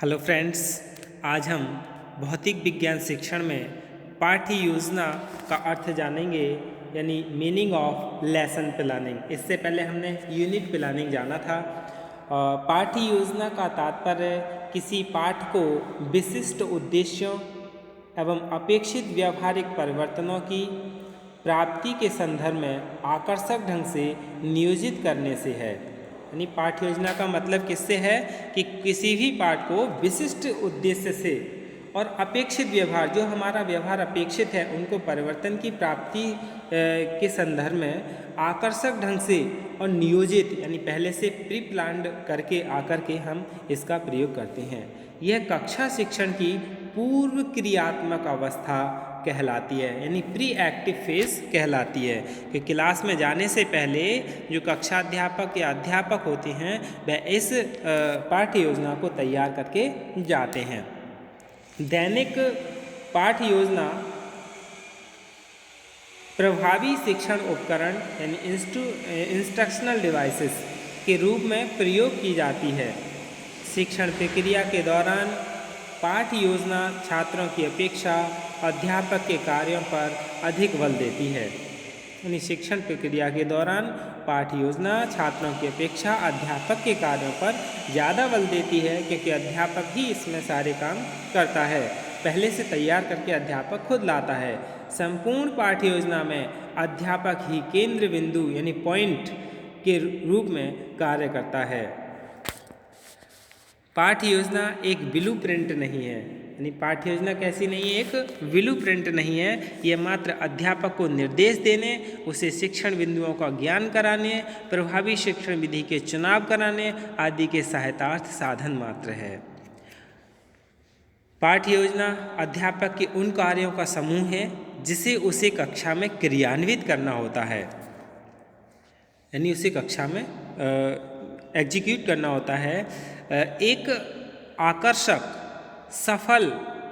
Hello friends, आज हम भौतिक विज्ञान शिक्षण में पाठ्य योजना का अर्थ जानेंगे, यानी मीनिंग ऑफ लेसन प्लानिंग। इससे पहले हमने यूनिट प्लानिंग जाना था। पाठ्य योजना का तात्पर्य किसी पाठ को विशिष्ट उद्देश्यों एवं अपेक्षित व्यावहारिक परिवर्तनों की प्राप्ति के संदर्भ में आकर्षक ढंग से नियोजित करने से है। यानी पाठ्य योजना का मतलब किससे है कि किसी भी पाठ को विशिष्ट उद्देश्य से और अपेक्षित व्यवहार, जो हमारा व्यवहार अपेक्षित है, उनको परिवर्तन की प्राप्ति के संदर्भ में आकर्षक ढंग से और नियोजित, यानी पहले से प्री प्लान्ड करके आकर के हम इसका प्रयोग करते हैं। यह कक्षा शिक्षण की पूर्व क्रियात्मक अवस्था कहलाती है, यानी प्री एक्टिव फेज कहलाती है कि क्लास में जाने से पहले जो कक्षा अध्यापक या अध्यापक होते हैं वह इस पाठ्य योजना को तैयार करके जाते हैं। दैनिक पाठ्य योजना प्रभावी शिक्षण उपकरण यानी इंस्ट्रक्शनल डिवाइसेस के रूप में प्रयोग की जाती है। शिक्षण प्रक्रिया के दौरान पाठ्य योजना छात्रों की अपेक्षा अध्यापक के कार्यों पर अधिक बल देती है। यानी शिक्षण प्रक्रिया के दौरान पाठ्य योजना छात्रों की अपेक्षा अध्यापक के कार्यों पर ज़्यादा बल देती है, क्योंकि अध्यापक ही इसमें सारे काम करता है, पहले से तैयार करके अध्यापक खुद लाता है। संपूर्ण पाठ्य योजना में अध्यापक ही केंद्र बिंदु यानी पॉइंट के रूप में कार्य करता है। पाठ्य योजना एक ब्लूप्रिंट नहीं है, यानी पाठ्य योजना कैसी नहीं है, एक ब्लूप्रिंट नहीं है। यह मात्र अध्यापक को निर्देश देने, उसे शिक्षण बिंदुओं का ज्ञान कराने, प्रभावी शिक्षण विधि के चुनाव कराने आदि के सहायतार्थ साधन मात्र है। पाठ्य योजना अध्यापक के उन कार्यों का समूह है जिसे उसे कक्षा में क्रियान्वित करना होता है, यानी उसे कक्षा में एग्जीक्यूट करना होता है। एक आकर्षक, सफल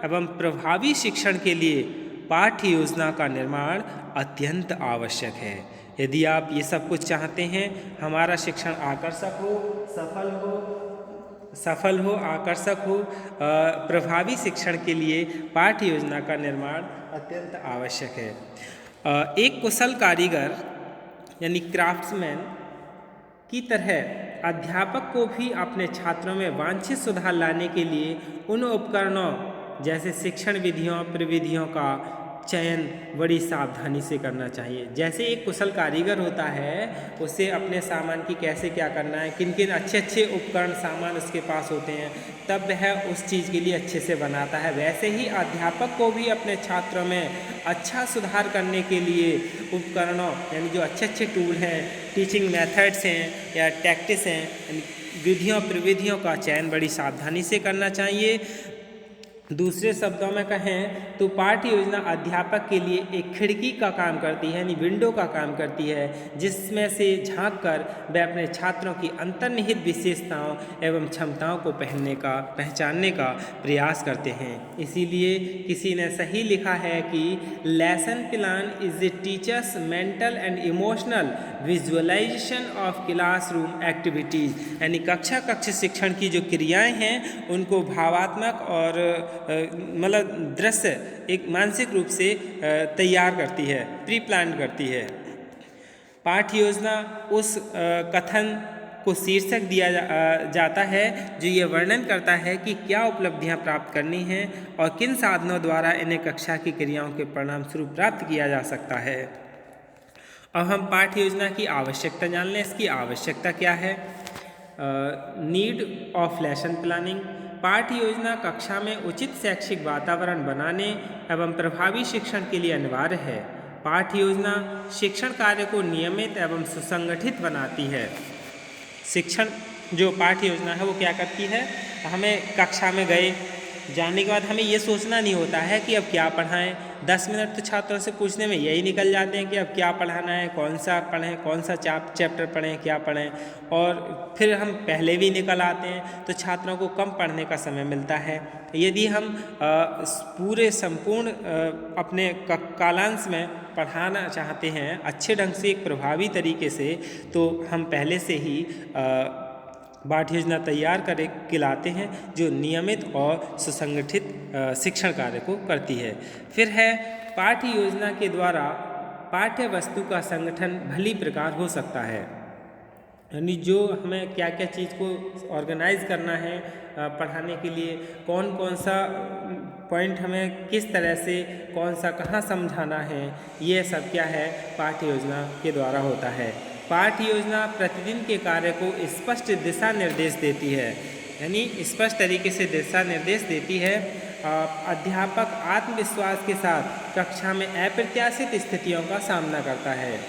एवं प्रभावी शिक्षण के लिए पाठ्य योजना का निर्माण अत्यंत आवश्यक है। यदि आप ये सब कुछ चाहते हैं, हमारा शिक्षण आकर्षक हो, सफल हो, आकर्षक हो, प्रभावी शिक्षण के लिए पाठ्य योजना का निर्माण अत्यंत आवश्यक है। एक कुशल कारीगर यानी क्राफ्ट्समैन की तरह अध्यापक को भी अपने छात्रों में वांछित सुधार लाने के लिए उन उपकरणों जैसे शिक्षण विधियों प्रविधियों का चयन बड़ी सावधानी से करना चाहिए। जैसे एक कुशल कारीगर होता है, उसे अपने सामान की कैसे क्या करना है, किन किन अच्छे उपकरण सामान उसके पास होते हैं, तब वह उस चीज़ के लिए अच्छे से बनाता है। वैसे ही अध्यापक को भी अपने छात्रों में अच्छा सुधार करने के लिए उपकरणों यानी जो अच्छे टूल हैं, टीचिंग मेथड्स हैं या टैक्टिक्स हैं, विधियों प्रविधियों का चयन बड़ी सावधानी से करना चाहिए। दूसरे शब्दों में कहें तो पाठ्य योजना अध्यापक के लिए एक खिड़की का काम करती है, यानी विंडो का काम करती है, जिसमें से झांक कर वह अपने छात्रों की अंतर्निहित विशेषताओं एवं क्षमताओं को पहचानने का प्रयास करते हैं। इसीलिए किसी ने सही लिखा है कि lesson plan is a teacher's mental and emotional visualisation of classroom activities, यानी कक्ष शिक्षण की जो क्रियाएं हैं उनको भावात्मक और मतलब दृश्य एक मानसिक रूप से तैयार करती है, प्री प्लान करती है। पाठ्य योजना उस कथन को शीर्षक दिया जाता है जो ये वर्णन करता है कि क्या उपलब्धियां प्राप्त करनी हैं और किन साधनों द्वारा इन्हें कक्षा की क्रियाओं के परिणाम स्वरूप प्राप्त किया जा सकता है। अब हम पाठ्य योजना की आवश्यकता जान लें। इसकी आवश्यकता क्या है? Need of lesson planning. पाठ्य योजना कक्षा में उचित शैक्षिक वातावरण बनाने एवं प्रभावी शिक्षण के लिए अनिवार्य है। पाठ्य योजना शिक्षण कार्य को नियमित एवं सुसंगठित बनाती है। शिक्षण जो पाठ्य योजना है वो क्या करती है, हमें कक्षा में जाने के बाद हमें ये सोचना नहीं होता है कि अब क्या पढ़ाएं। 10 मिनट तो छात्रों से पूछने में यही निकल जाते हैं कि अब क्या पढ़ाना है, कौन सा पढ़ें, कौन सा चैप्टर पढ़ें, क्या पढ़ें, और फिर हम पहले भी निकल आते हैं, तो छात्रों को कम पढ़ने का समय मिलता है। यदि हम पूरे संपूर्ण अपने कालांश में पढ़ाना चाहते हैं अच्छे ढंग से, एक प्रभावी तरीके से, तो हम पहले से ही पाठ्य योजना तैयार करे कहलाते हैं, जो नियमित और सुसंगठित शिक्षण कार्य को करती है। फिर है पाठ्य योजना के द्वारा पाठ्य वस्तु का संगठन भली प्रकार हो सकता है, यानी जो हमें क्या क्या चीज़ को ऑर्गेनाइज करना है पढ़ाने के लिए, कौन कौन सा पॉइंट हमें किस तरह से कौन सा कहाँ समझाना है, ये सब क्या है पाठ्य योजना के द्वारा होता है। पाठ्य योजना प्रतिदिन के कार्य को स्पष्ट दिशा निर्देश देती है, यानी स्पष्ट तरीके से दिशा निर्देश देती है। अध्यापक आत्मविश्वास के साथ कक्षा में अप्रत्याशित स्थितियों का सामना करता है।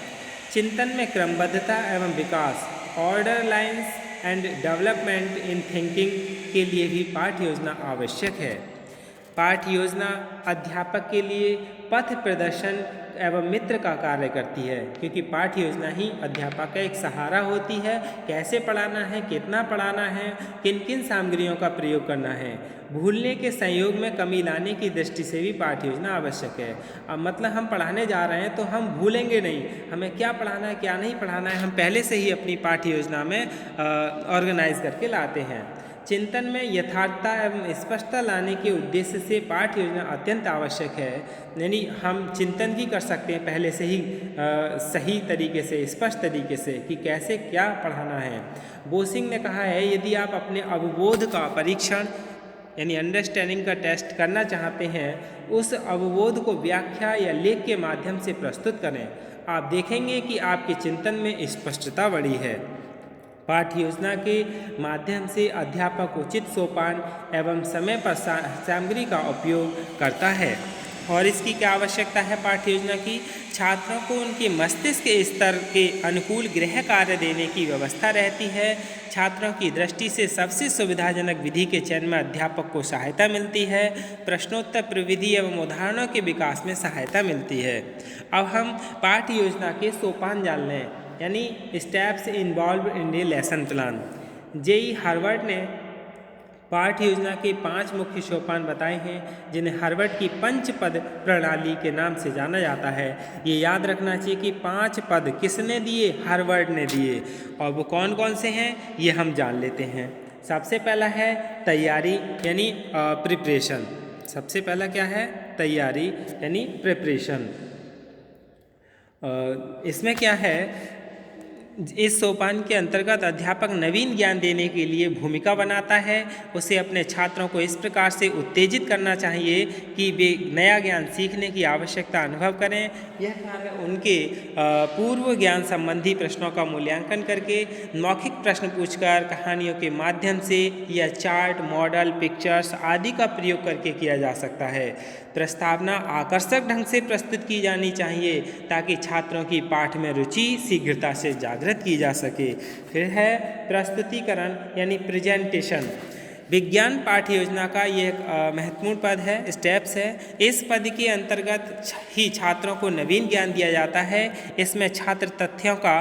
चिंतन में क्रमबद्धता एवं विकास, orderliness and development in thinking के लिए भी पाठ्य योजना आवश्यक है। पाठ्य योजना अध्यापक के लिए पथ प्रदर्शन एवं मित्र का कार्य करती है, क्योंकि पाठ्य योजना ही अध्यापक का एक सहारा होती है। कैसे पढ़ाना है, कितना पढ़ाना है, किन किन सामग्रियों का प्रयोग करना है, भूलने के संयोग में कमी लाने की दृष्टि से भी पाठ्य योजना आवश्यक है। अब मतलब हम पढ़ाने जा रहे हैं तो हम भूलेंगे नहीं, हमें क्या पढ़ाना है क्या नहीं पढ़ाना है, हम पहले से ही अपनी पाठ्य योजना में ऑर्गेनाइज करके लाते हैं। चिंतन में यथार्थता एवं स्पष्टता लाने के उद्देश्य से पाठ्य योजना अत्यंत आवश्यक है, यानी हम चिंतन भी कर सकते हैं पहले से ही सही तरीके से, स्पष्ट तरीके से कि कैसे क्या पढ़ाना है। बोसिंग ने कहा है, यदि आप अपने अवबोध का परीक्षण यानी अंडरस्टैंडिंग का टेस्ट करना चाहते हैं, उस अवबोध को व्याख्या या लेख के माध्यम से प्रस्तुत करें, आप देखेंगे कि आपके चिंतन में स्पष्टता बढ़ी है। पाठ्य योजना के माध्यम से अध्यापक उचित सोपान एवं समय पर सामग्री का उपयोग करता है। और इसकी क्या आवश्यकता है पाठ्य योजना की? छात्रों को उनके मस्तिष्क के स्तर के अनुकूल गृह कार्य देने की व्यवस्था रहती है। छात्रों की दृष्टि से सबसे सुविधाजनक विधि के चयन में अध्यापक को सहायता मिलती है। प्रश्नोत्तर प्रविधि एवं उदाहरणों के विकास में सहायता मिलती है। अब हम पाठ्य योजना के सोपान जान लें, यानी steps involve in a lesson plan. J E Harvard ने पाठ्य योजना के 5 मुख्य सोपान बताए हैं, जिन्हें हार्वर्ड की 5 पद प्रणाली के नाम से जाना जाता है। ये याद रखना चाहिए कि 5 पद किसने दिए? हार्वर्ड ने दिए। और वो कौन कौन से हैं ये हम जान लेते हैं। सबसे पहला है तैयारी यानी प्रिपरेशन। सबसे पहला क्या है? तैयारी यानी प्रिपरेशन। इसमें क्या है, इस सोपान के अंतर्गत अध्यापक नवीन ज्ञान देने के लिए भूमिका बनाता है। उसे अपने छात्रों को इस प्रकार से उत्तेजित करना चाहिए कि वे नया ज्ञान सीखने की आवश्यकता अनुभव करें। यह कार्य उनके पूर्व ज्ञान संबंधी प्रश्नों का मूल्यांकन करके, मौखिक प्रश्न पूछकर, कहानियों के माध्यम से या चार्ट, मॉडल, पिक्चर्स आदि का प्रयोग करके किया जा सकता है। प्रस्तावना आकर्षक ढंग से प्रस्तुत की जानी चाहिए ताकि छात्रों की पाठ में रुचि शीघ्रता से जागृत की जा सके। फिर है प्रस्तुतिकरण यानी प्रेजेंटेशन। विज्ञान पाठ्य योजना का ये एक महत्वपूर्ण पद है, स्टेप्स है। इस पद के अंतर्गत ही छात्रों को नवीन ज्ञान दिया जाता है। इसमें छात्र तथ्यों का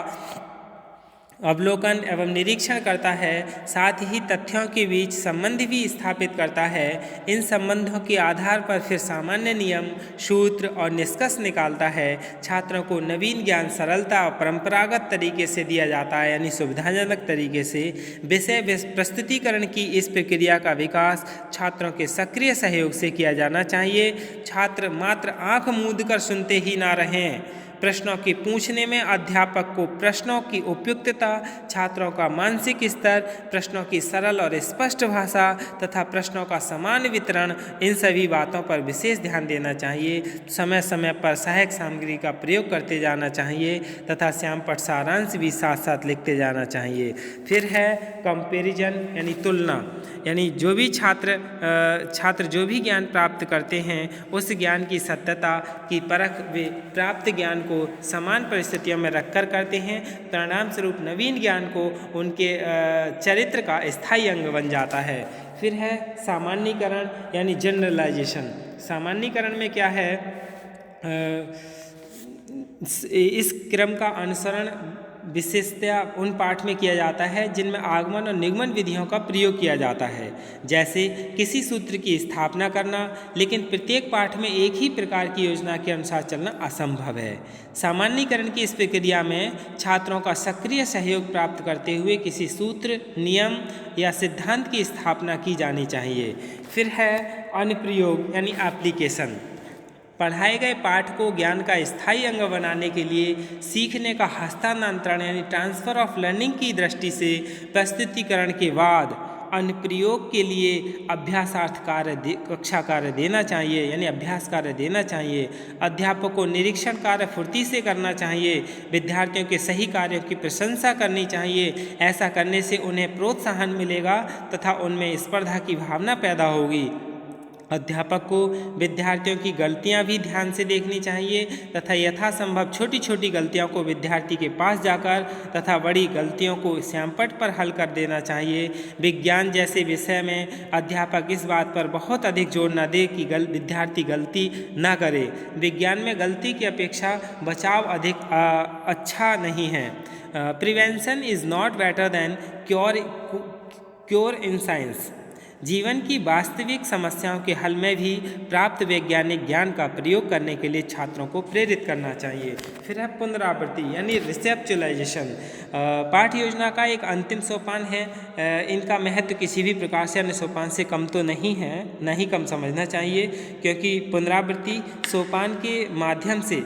अवलोकन एवं निरीक्षण करता है, साथ ही तथ्यों के बीच संबंध भी स्थापित करता है। इन संबंधों के आधार पर फिर सामान्य नियम, सूत्र और निष्कर्ष निकालता है। छात्रों को नवीन ज्ञान सरलता और परंपरागत तरीके से दिया जाता है, यानी सुविधाजनक तरीके से। विषय प्रस्तुतिकरण की इस प्रक्रिया का विकास छात्रों के सक्रिय सहयोग से किया जाना चाहिए। छात्र मात्र आंख मूंद कर सुनते ही ना रहें। प्रश्नों के पूछने में अध्यापक को प्रश्नों की उपयुक्तता, छात्रों का मानसिक स्तर, प्रश्नों की सरल और स्पष्ट भाषा तथा प्रश्नों का समान वितरण, इन सभी बातों पर विशेष ध्यान देना चाहिए। समय समय पर सहायक सामग्री का प्रयोग करते जाना चाहिए तथा श्यामपट्ट सारांश भी साथ साथ लिखते जाना चाहिए। फिर है कंपैरिजन यानी तुलना, यानी जो भी छात्र जो भी ज्ञान प्राप्त करते हैं उस ज्ञान की सत्यता की परख वे प्राप्त ज्ञान को समान परिस्थितियों में रखकर करते हैं। परिणाम स्वरूप नवीन ज्ञान को उनके चरित्र का स्थायी अंग बन जाता है। फिर है सामान्यीकरण यानी जनरलाइजेशन। सामान्यीकरण में क्या है, इस क्रम का अनुसरण विशेषतया उन पाठ में किया जाता है जिनमें आगमन और निगमन विधियों का प्रयोग किया जाता है, जैसे किसी सूत्र की स्थापना करना, लेकिन प्रत्येक पाठ में एक ही प्रकार की योजना के अनुसार चलना असंभव है। सामान्यीकरण की इस प्रक्रिया में छात्रों का सक्रिय सहयोग प्राप्त करते हुए किसी सूत्र, नियम या सिद्धांत की स्थापना की जानी चाहिए। फिर है अनुप्रयोग यानी एप्लीकेशन। पढ़ाए गए पाठ को ज्ञान का स्थायी अंग बनाने के लिए सीखने का हस्तांतरण यानी ट्रांसफ़र ऑफ लर्निंग की दृष्टि से प्रस्तुतिकरण के बाद अनुप्रयोग के लिए अभ्यासार्थ कार्य कक्षा कार्य देना चाहिए यानी अभ्यास कार्य देना चाहिए। अध्यापक को निरीक्षण कार्य फुर्ती से करना चाहिए। विद्यार्थियों के सही कार्यों की प्रशंसा करनी चाहिए। ऐसा करने से उन्हें प्रोत्साहन मिलेगा तथा उनमें स्पर्धा की भावना पैदा होगी। अध्यापक को विद्यार्थियों की गलतियां भी ध्यान से देखनी चाहिए तथा यथासंभव छोटी छोटी गलतियों को विद्यार्थी के पास जाकर तथा बड़ी गलतियों को श्यामपट्ट पर हल कर देना चाहिए। विज्ञान जैसे विषय में अध्यापक इस बात पर बहुत अधिक जोर न दे कि विद्यार्थी गलती न करे। विज्ञान में गलती की अपेक्षा बचाव अधिक अच्छा नहीं है। Prevention is not better than cure in science. जीवन की वास्तविक समस्याओं के हल में भी प्राप्त वैज्ञानिक ज्ञान का प्रयोग करने के लिए छात्रों को प्रेरित करना चाहिए। फिर है पुनरावृत्ति यानी रिसेप्चुलाइजेशन। पाठ्य योजना का एक अंतिम सोपान है। इनका महत्व किसी भी प्रकार से अन्य सोपान से कम तो नहीं है, न ही कम समझना चाहिए, क्योंकि पुनरावृत्ति सोपान के माध्यम से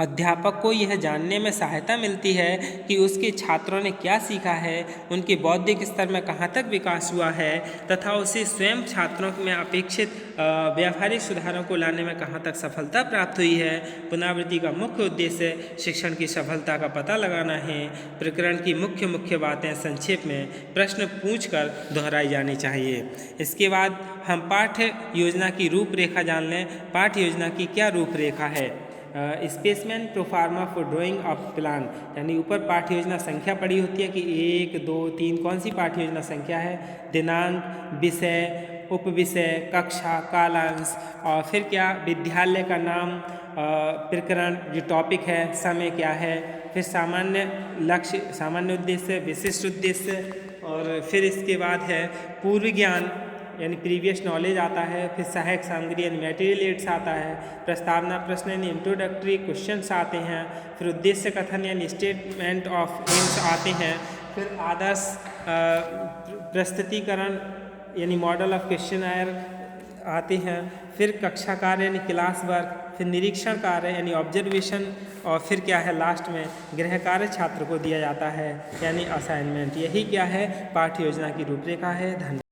अध्यापक को यह जानने में सहायता मिलती है कि उसके छात्रों ने क्या सीखा है, उनके बौद्धिक स्तर में कहाँ तक विकास हुआ है तथा उसे स्वयं छात्रों में अपेक्षित व्यावहारिक सुधारों को लाने में कहाँ तक सफलता प्राप्त हुई है। पुनरावृत्ति का मुख्य उद्देश्य शिक्षण की सफलता का पता लगाना है। प्रकरण की मुख्य बातें संक्षेप में प्रश्न पूछकर दोहराई जानी चाहिए। इसके बाद हम पाठ्य योजना की रूपरेखा जान लें। पाठ्य योजना की क्या रूपरेखा है। Spaceman proforma for drying of plan यानी ऊपर पाठ्य योजना संख्या पड़ी होती है कि 1, 2, 3 कौन सी पाठ्य योजना संख्या है, दिनांक, विषय, उपविषय, कक्षा, कालांश और फिर क्या विद्यालय का नाम, प्रकरण जो टॉपिक है, समय क्या है, फिर सामान्य लक्ष्य, सामान्य उद्देश्य, विशिष्ट उद्देश्य और फिर इसके बाद है पूर्व ज्ञान यानी प्रीवियस नॉलेज आता है। फिर सहायक सामग्री यानी मटेरियल एड्स आता है। प्रस्तावना प्रश्न यानी इंट्रोडक्टरी क्वेश्चंस आते हैं। फिर उद्देश्य कथन यानी स्टेटमेंट ऑफ एम्स आते हैं। फिर आदर्श प्रस्तुतिकरण यानी मॉडल ऑफ क्वेश्चनर आते हैं। फिर कक्षा कार्य यानी क्लास वर्क, फिर निरीक्षण कार्य यानी ऑब्जर्वेशन और फिर क्या है लास्ट में गृह कार्य छात्र को दिया जाता है यानी असाइनमेंट। यही क्या है पाठ्य योजना की रूपरेखा है। धन्यवाद।